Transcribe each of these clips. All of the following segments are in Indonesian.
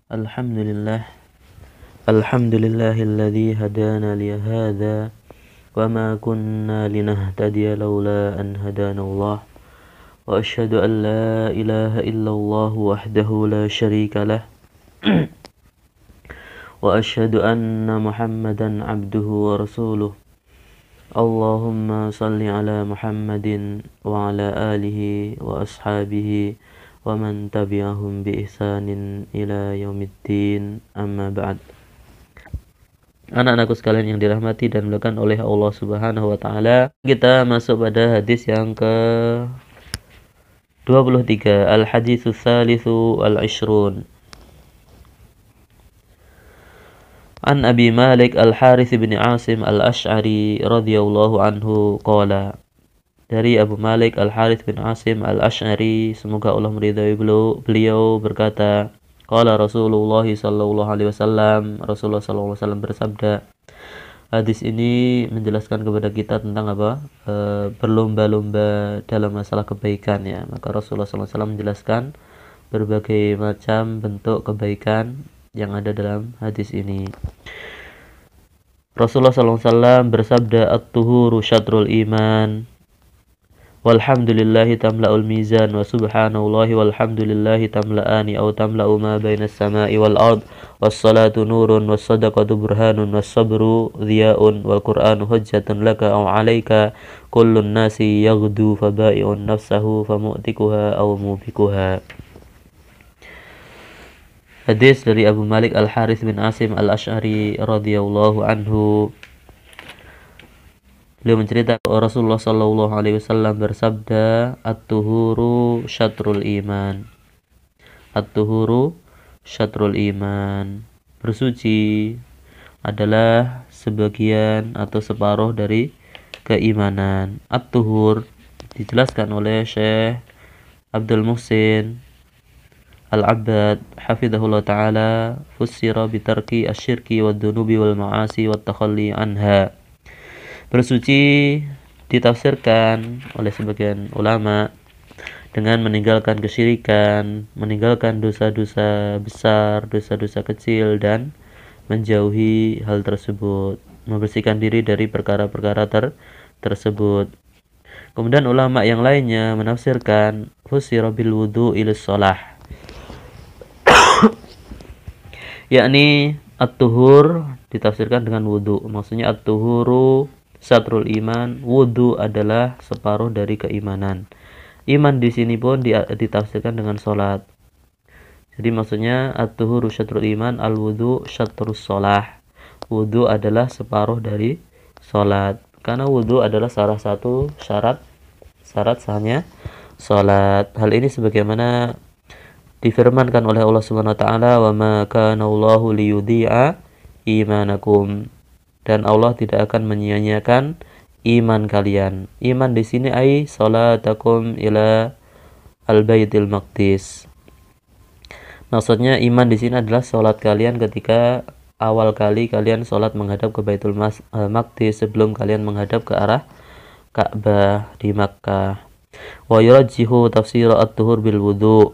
Alhamdulillah. Alhamdulillahilladzi hadana li hadza wa ma kunna linahtadiya laula an hadanallah. Wa asyhadu an la ilaha illallah wahdahu la syarika lah. Wa asyhadu anna Muhammadan abduhu wa rasuluh. Allahumma salli ala Muhammadin wa ala alihi wa ashabihi wa man tabi'ahum bi ihsanin ila yaumiddin, amma ba'd. Anak-anakku sekalian yang dirahmati dan dimuliakan oleh Allah Subhanahu wa taala, kita masuk pada hadis yang ke 23, al-haditsus tsalitsu al-'ishrun. An Abi Malik Al-Harits bin Asim Al-Asy'ari radhiyallahu anhu qala, dari Abu Malik Al-Harits bin Asim Al-Asy'ari, semoga Allah meridai beliau berkata, qala Rasulullah sallallahu alaihi wasallam, Rasulullah sallallahu alaihi wasallam bersabda. Hadis ini menjelaskan kepada kita tentang apa? Berlomba-lomba dalam masalah kebaikan, ya. Maka Rasulullah sallallahu alaihi wasallam menjelaskan berbagai macam bentuk kebaikan yang ada dalam hadis ini. Rasulullah sallallahu alaihi wasallam bersabda, at-tuhuru syatrul iman. Walhamdulillahi tamla'ul mizan wa subhanallahi walhamdulillahi tamla'ani aw tamla'u ma bainas sama'i wal ard, wassalatu nurun wassadaqatu burhanun wassabru dhiya'un wal qur'anu hujjatun laka aw 'alaika, kullun nasi yaghdu faba'i'un nafsahu famu'tikuha aw mubikuha. Hadis dari Abu Malik Al-Harits bin Asim Al-Asy'ari radhiyallahu anhu. Beliau menceritakan Rasulullah sallallahu alaihi wasallam bersabda, at-tuhuru syatrul iman. At-tuhuru syatrul iman. Bersuci adalah sebagian atau separuh dari keimanan. At-tuhur dijelaskan oleh Syekh Abdul Muhsin Al-Abbad hafizahullah ta'ala, fussira bitarki asyirki wad-dunubi wal ma'asi wat takhalli anha. Bersuci ditafsirkan oleh sebagian ulama dengan meninggalkan kesyirikan, meninggalkan dosa-dosa besar, dosa-dosa kecil, dan menjauhi hal tersebut, membersihkan diri dari perkara-perkara tersebut. Kemudian ulama yang lainnya menafsirkan fussira bil wudu ilis shalah, yakni at-tuhur ditafsirkan dengan wudu. Maksudnya at-tuhuru syatrul iman, wudu adalah separuh dari keimanan. Iman di sini pun ditafsirkan dengan salat. Jadi maksudnya at-tuhuru syatrul iman, al-wudu syatrus shalah. Wudu adalah separuh dari salat. Karena wudu adalah salah satu syarat sahnya salat. Hal ini sebagaimana difirmankan oleh Allah Subhanahu wa taala, wa ma kana Allahu liyudhi'a imanakum, dan Allah tidak akan menyia-nyiakan iman kalian. Iman di sini ai salatakum ila al-baitil maqdis. Maksudnya iman di sini adalah salat kalian ketika awal kali kalian salat menghadap ke Baitul Maqdis, sebelum kalian menghadap ke arah Ka'bah di Makkah. Wa yurajjihu tafsir at-tuhur bil wudu,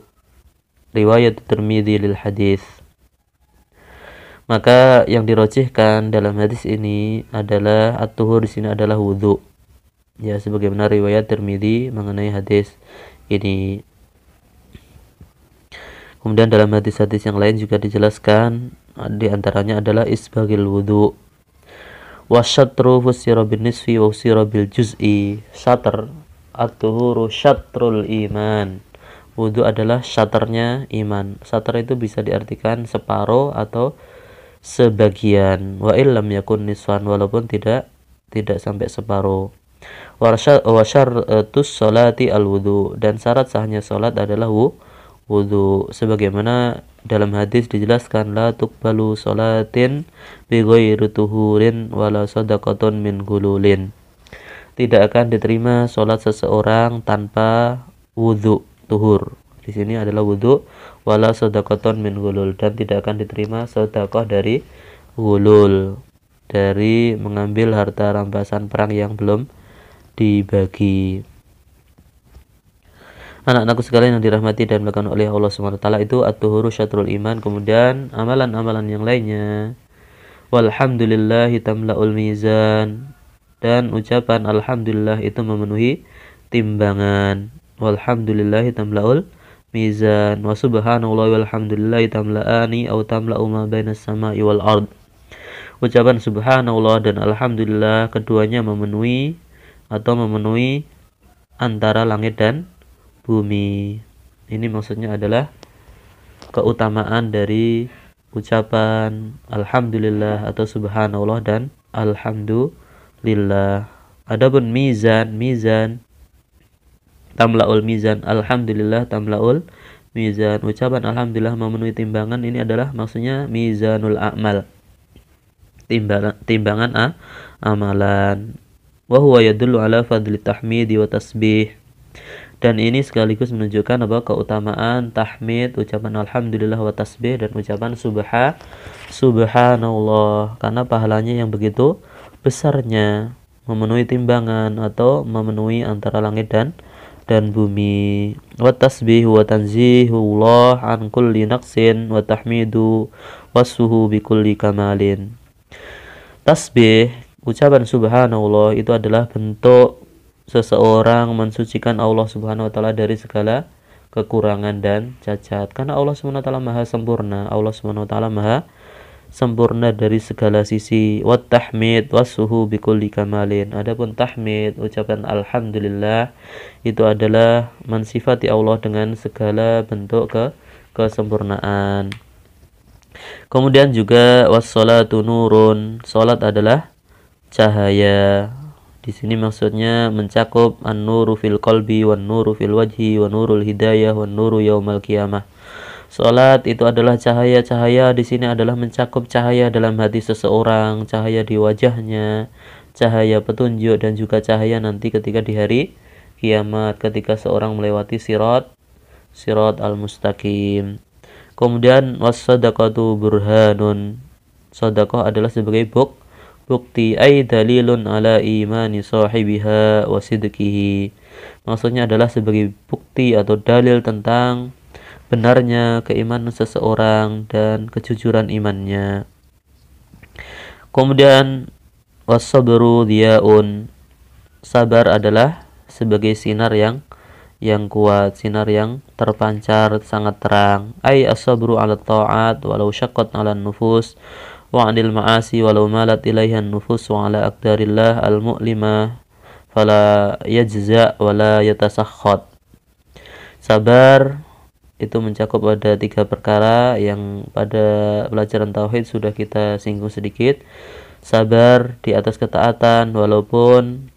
riwayat Tirmidzi lil hadis. Maka yang dirojihkan dalam hadis ini adalah at-tuhur di sini adalah wudu. Ya, sebagaimana riwayat Tirmidzi mengenai hadis ini. Kemudian dalam hadis-hadis yang lain juga dijelaskan, di antaranya adalah isbagil wudu. Wasyatru fusira bin nisfi wa fusira bil juz'i. Syatr, at-tuhuru syatrul iman. Wudu adalah syatrnya iman. Syatr itu bisa diartikan separuh atau sebagian. Wa illam yakun nisfan, walaupun tidak sampai separuh. Wa syartus sholati al-wudu, dan syarat sahnya salat adalah wudu, sebagaimana dalam hadis dijelaskan, la tuqbalu sholatin bi ghairi tuhurin wala shadaqatun min gululin. Tidak akan diterima salat seseorang tanpa wudu, tuhur. Di sini adalah wudu, wala shadaqatun min gulul, dan tidak akan diterima sedekah dari gulul, dari mengambil harta rampasan perang yang belum dibagi. Anak-anakku sekalian yang dirahmati dan dimuliakan oleh Allah Subhanahu wa taala, itu at-tuhuru syatrul iman. Kemudian amalan-amalan yang lainnya, walhamdulillahi tamla'ul mizan, dan ucapan alhamdulillah itu memenuhi timbangan. Walhamdulillahi tamla'ul mizan, wa subhanallah walhamdulillahi tamla'ani au tamla'u ma bainas sama'i wal ard. Ucapan subhanallah dan alhamdulillah keduanya memenuhi atau memenuhi antara langit dan bumi. Ini maksudnya adalah keutamaan dari ucapan alhamdulillah atau subhanallah dan alhamdulillah. Adapun mizan tamlaul mizan, alhamdulillah tamlaul mizan. Ucapan alhamdulillah memenuhi timbangan, ini adalah maksudnya mizanul a'mal, timbangan amalan. Wa huwa yadullu ala fadli tahmidi wa tasbih. Dan ini sekaligus menunjukkan keutamaan tahmid, ucapan alhamdulillah, wa tasbih, dan ucapan subhanallah, karena pahalanya yang begitu besarnya, memenuhi timbangan atau memenuhi antara langit dan bumi. Wa tasbih wa tanzihullah an kulli naqsin wa tahmidu wasfuhu bi kulli kamalin. Tasbih, ucapan subhanallah, itu adalah bentuk seseorang mensucikan Allah Subhanahu wa taala dari segala kekurangan dan cacat, karena Allah Subhanahu wa taala maha sempurna. Allah Subhanahu wa taala maha sempurna dari segala sisi. Wat tahmid wasuhu bikulli kamalin. Adapun tahmid, ucapan alhamdulillah, itu adalah mensifati Allah dengan segala bentuk kesempurnaan. Kemudian juga wassalatu nurun, salat adalah cahaya. Di sini maksudnya mencakup an-nuru fil qalbi, wan nuru fil wajhi, wan nurul hidayah, wan nuru yaumal qiyamah. Salat itu adalah cahaya-cahaya. Di sini adalah mencakup cahaya dalam hati seseorang, cahaya di wajahnya, cahaya petunjuk, dan juga cahaya nanti ketika di hari kiamat, ketika seorang melewati sirat al-mustaqim. Kemudian was-sadaqatu burhanun. Sedekah adalah sebagai bukti, ay dalilun ala imani sahibiha wa sidqihi. Maksudnya adalah sebagai bukti atau dalil tentang benarnya keimanan seseorang dan kejujuran imannya. Kemudian was-sabru diyaun. Sabar adalah sebagai sinar yang kuat, sinar yang terpancar sangat terang. Ay as-sabru 'ala ta'at walau syaqqat 'ala nufus wa 'anil ma'asi walau malat ilaiha an-nufus wa 'ala aqdarillah al-mu'limah fala yajza wa la yatasakhat. Sabar itu mencakup ada 3 perkara yang pada pelajaran tauhid sudah kita singgung sedikit. Sabar di atas ketaatan walaupun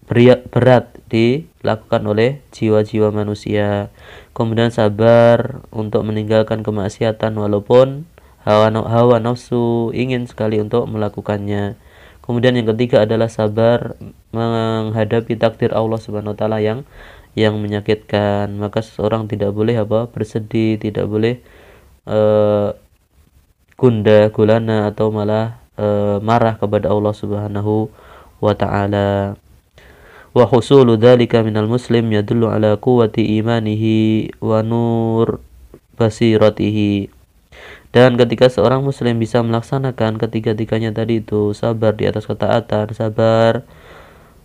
berat dilakukan oleh jiwa-jiwa manusia. Kemudian sabar untuk meninggalkan kemaksiatan walaupun hawa nafsu ingin sekali untuk melakukannya. Kemudian yang ketiga adalah sabar menghadapi takdir Allah Subhanahu wa taala yang menyakitkan. Maka seseorang tidak boleh bersedih, tidak boleh gundah gulana atau malah marah kepada Allah Subhanahu wa taala. Wa husulu dzalika minal muslim yadullu ala quwwati imanihi wa nur basiratihi. Dan ketika seorang muslim bisa melaksanakan ketiga-tiganya tadi itu, sabar di atas ketaatan, sabar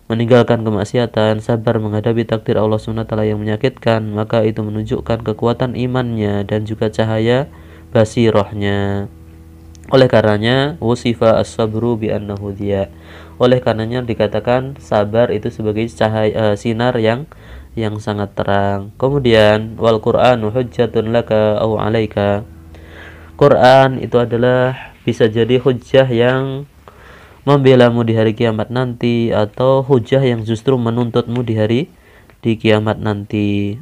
meninggalkan kemaksiatan, sabar menghadapi takdir Allah SWT yang menyakitkan, maka itu menunjukkan kekuatan imannya dan juga cahaya basirahnya. Oleh karenanya wusifa as-sabru bi annahu diya. Oleh karenanya dikatakan sabar itu sebagai cahaya sinar yang sangat terang. Kemudian wal Qur'anu hujjatun laka aw 'alaika. Quran itu adalah bisa jadi hujjah yang membelamu di hari kiamat nanti, atau hujjah yang justru menuntutmu di kiamat nanti.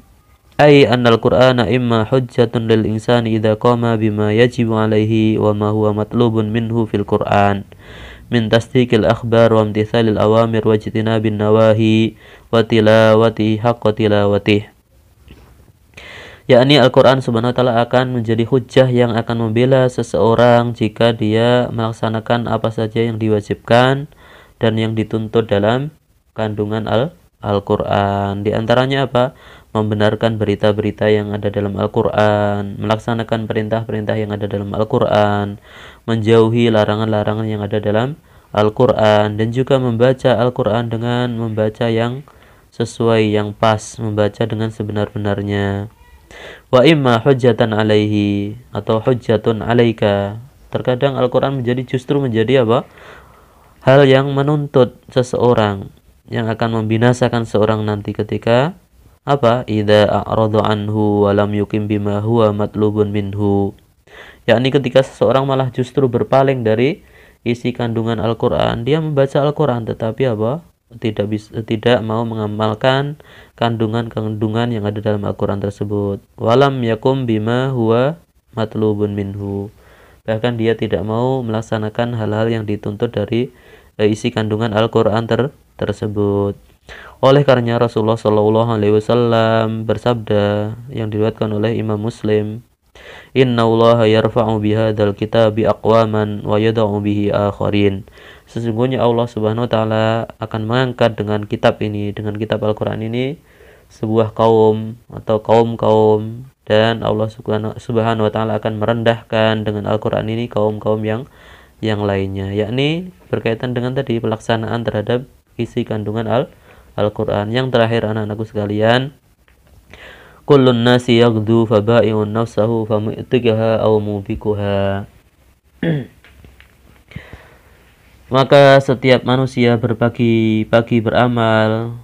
Ai annal Qur'ana imma hujjatun lil insani idza qama bima yajibu alaihi wa ma huwa matlubun minhu fil Qur'an min tasdiqil akhbar wa imtithalil awamir wa ijtinabin nawahi wa tilawati haqqa tilawatih. Yakni Al-Quran Subhanahu wa ta'ala akan menjadi hujjah yang akan membela seseorang jika dia melaksanakan apa saja yang diwajibkan dan yang dituntut dalam kandungan Al-Quran. Di antaranya apa? Membenarkan berita-berita yang ada dalam Al-Quran, melaksanakan perintah-perintah yang ada dalam Al-Quran, menjauhi larangan-larangan yang ada dalam Al-Quran, dan juga membaca Al-Quran dengan membaca yang sesuai, yang pas, membaca dengan sebenar-benarnya. Wa imma hujjatan alaihi, atau hujjatun alaika. Terkadang Al-Quran justru menjadi apa? Hal yang menuntut seseorang, yang akan membinasakan seorang nanti ketika apa? Idza a'radu anhu wa lam yuqim bima huwa matlubun minhu. Yakni ketika seseorang malah justru berpaling dari isi kandungan Al-Qur'an, dia membaca Al-Qur'an tetapi apa? Tidak mau mengamalkan kandungan-kandungan yang ada dalam Al-Qur'an tersebut. Walam yakum bima huwa matlubun minhu. Bahkan dia tidak mau melaksanakan hal-hal yang dituntut dari isi kandungan Al-Qur'an tersebut. Oleh karenanya Rasulullah Shallallahu Alaihi Wasallam bersabda yang diriwayatkan oleh Imam Muslim, Inna Allah yarfa'u bihadzal kitabi aqwaman wa yada'u bihi akharin. Sesungguhnya Allah Subhanahu wa taala akan mengangkat dengan kitab ini, dengan kitab Al-Qur'an ini, sebuah kaum atau kaum-kaum, dan Allah Subhanahu wa taala akan merendahkan dengan Al-Qur'an ini kaum-kaum yang lainnya, yakni berkaitan dengan tadi pelaksanaan terhadap isi kandungan Al-Quran. Yang terakhir anak-anakku sekalian, kullun nasi yaghdu faba'i'un nafsahu famu'tikaha aw mubikuha. Maka setiap manusia berpagi-pagi beramal,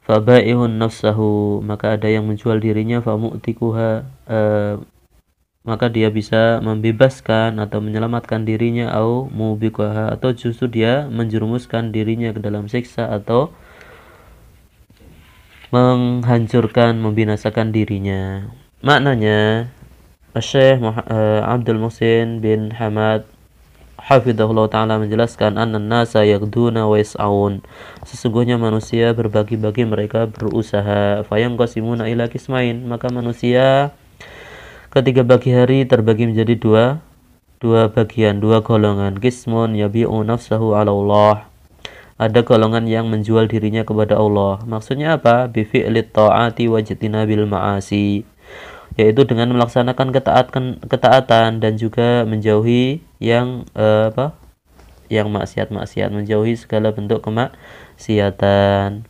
faba'i'un nafsahu, maka ada yang menjual dirinya, famu'tikuha, maka dia bisa membebaskan atau menyelamatkan dirinya, au mubikuha, atau justru dia menjerumuskan dirinya ke dalam siksa atau menghancurkan, membinasakan dirinya. Maknanya Syekh Abdul Muhsin bin Hamad hafizahullah ta'ala menjelaskan, annan nasa yaghduna wa yas'aun. Sesungguhnya manusia berbagi-bagi, mereka berusaha. Fayanqasimuna ila qismain, maka manusia ketika pagi hari terbagi menjadi dua bagian, dua golongan. Qismun yabi'u nafsahu 'ala Allah. Ada golongan yang menjual dirinya kepada Allah. Maksudnya apa? Bi fi'lit ta'ati wa jitinabil ma'asi, yaitu dengan melaksanakan ketaatan dan juga menjauhi yang yang maksiat-maksiat, menjauhi segala bentuk kemaksiatan.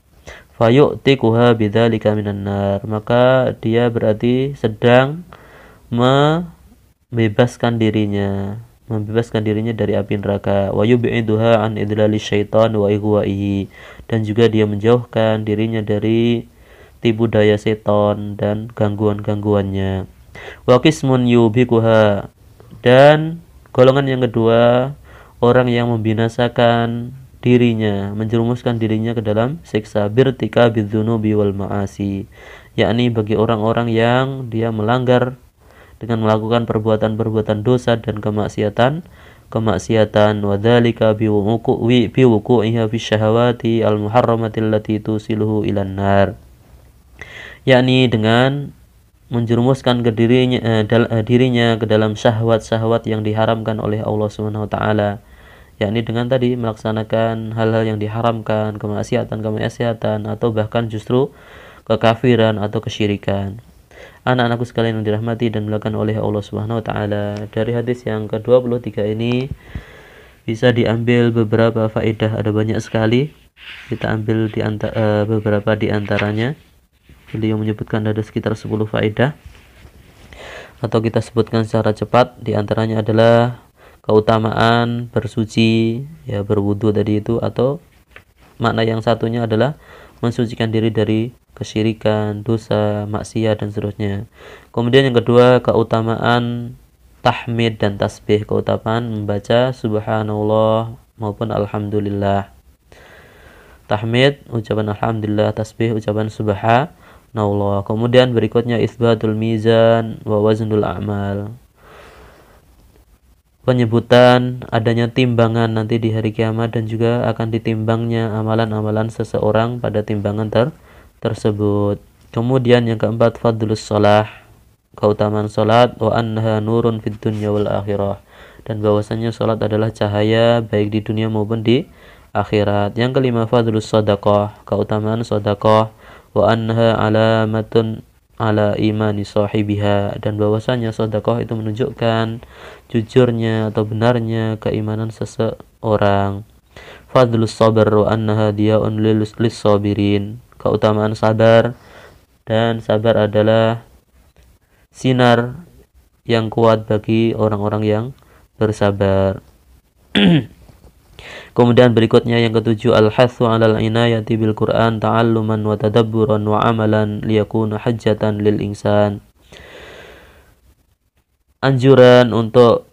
Fayu'tikuha bidzalika minan nar, maka dia berarti sedang membebaskan dirinya dari api neraka. Wa yub'iduha an idlali syaitan wa ihwaihi, dan juga dia menjauhkan dirinya dari tipu daya setan dan gangguan-gangguannya. Wa qismun yubikuha, dan golongan yang kedua, orang yang membinasakan dirinya, menjerumuskan dirinya ke dalam siksa, birtika bidzunubi wal ma'asi, yakni bagi orang-orang yang dia melanggar dengan melakukan perbuatan-perbuatan dosa dan kemaksiatan, wadzalika biwuqu'iha fi syahawati al-muharramati allati tusiluhu ilan nar, yakni dengan menjerumuskan ke dirinya ke dalam syahwat-syahwat yang diharamkan oleh Allah Subhanahu wa taala, yakni dengan tadi melaksanakan hal-hal yang diharamkan, kemaksiatan atau bahkan justru kekafiran atau kesyirikan. Anak-anakku sekalian yang dirahmati dan dimuliakan oleh Allah Subhanahu wa taala, dari hadis yang ke-23 ini bisa diambil beberapa faedah, ada banyak sekali. Kita ambil beberapa di antaranya. Beliau menyebutkan ada sekitar 10 faedah, atau kita sebutkan secara cepat. Di antaranya adalah keutamaan bersuci, ya berwudu tadi itu, atau makna yang satunya adalah mensucikan diri dari kesyirikan, dosa, maksiat dan seterusnya. Kemudian yang kedua, keutamaan tahmid dan tasbih, keutamaan membaca subhanallah maupun alhamdulillah. Tahmid ucapan alhamdulillah, tasbih ucapan subhanallah. Kemudian berikutnya isbatul mizan wa waznul a'mal, penyebutan adanya timbangan nanti di hari kiamat dan juga akan ditimbangnya amalan-amalan seseorang pada timbangan tersebut. Kemudian yang keempat, fadlus shalah, keutamaan salat, wa annaha nurun fid dunya wal akhirah, dan bahwasanya salat adalah cahaya baik di dunia maupun di akhirat. Yang kelima, fadlus shadaqah, keutamaan sedekah, wa annaha alamatun ala imani sahibiha, dan bahwasanya sedekah itu menunjukkan jujurnya atau benarnya keimanan seseorang. Fadlus sabar wa annaha diyaun lis sabirin, keutamaan sabar, dan sabar adalah sinar yang kuat bagi orang-orang yang bersabar. Kemudian berikutnya yang ketujuh, al-hathu 'alal inayati bil Qur'an ta'alluman wa tadabburan wa amalan liyakuna hajjatan lil insan. Anjuran untuk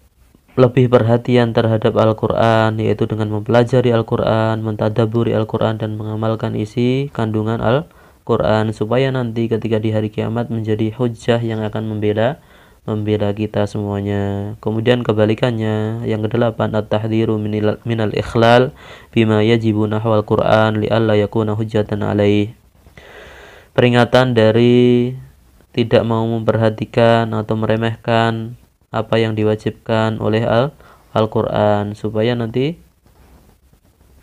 lebih perhatian terhadap Al-Qur'an, yaitu dengan mempelajari Al-Qur'an, mentadabburi Al-Qur'an, dan mengamalkan isi kandungan Al-Qur'an, supaya nanti ketika di hari kiamat menjadi hujjah yang akan membela kita semuanya. Kemudian kebalikannya, yang kedelapan, at-tahdhiru minal ikhlal bima yajibu nahwal Qur'an li'alla yakuna hujjatan alaih. Peringatan dari tidak mau memperhatikan atau meremehkan apa yang diwajibkan oleh Al-Qur'an, supaya nanti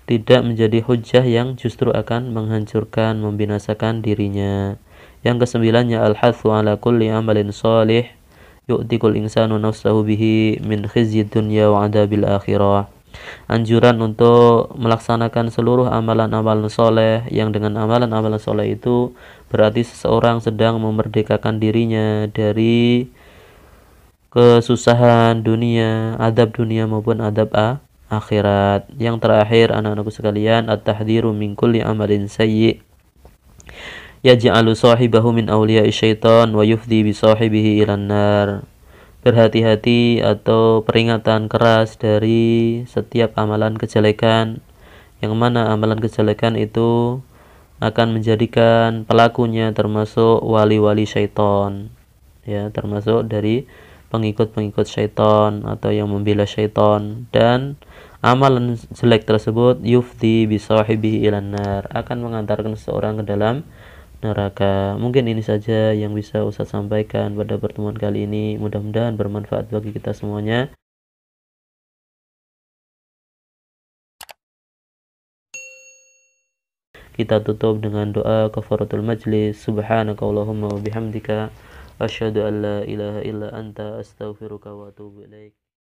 tidak menjadi hujjah yang justru akan menghancurkan, membinasakan dirinya. Yang kesembilannya, al-hathu ala kulli amalin shalih yu'tikul insanu nafsahu bihi min khizyi dunya wa adabil akhirah. Anjuran untuk melaksanakan seluruh amalan-amalan soleh, yang dengan amalan-amalan soleh itu berarti seseorang sedang memerdekakan dirinya dari kesusahan dunia, adab dunia maupun adab akhirat. Yang terakhir, anak-anakku sekalian, at-tahdhiru min kulli amalin sayyi yaj'alu sahibahu min awliya'i syaitan wa yufdi bi sahibihi ilan nar. Berhati-hati atau peringatan keras dari setiap amalan kejelekan, yang mana amalan kejelekan itu akan menjadikan pelakunya termasuk wali-wali syaitan, ya, termasuk dari pengikut-pengikut syaitan atau yang membela syaitan. Dan amalan jelek tersebut yufdi bi sahibihi ilan nar, akan mengantarkan seseorang ke dalam neraka. Mungkin ini saja yang bisa Ustaz sampaikan pada pertemuan kali ini. Mudah-mudahan bermanfaat bagi kita semuanya. Kita tutup dengan doa kafaratul majlis. Subhanakallahumma wa bihamdika asyhadu an la ilaha illa anta astaghfiruka wa atubu ilaik.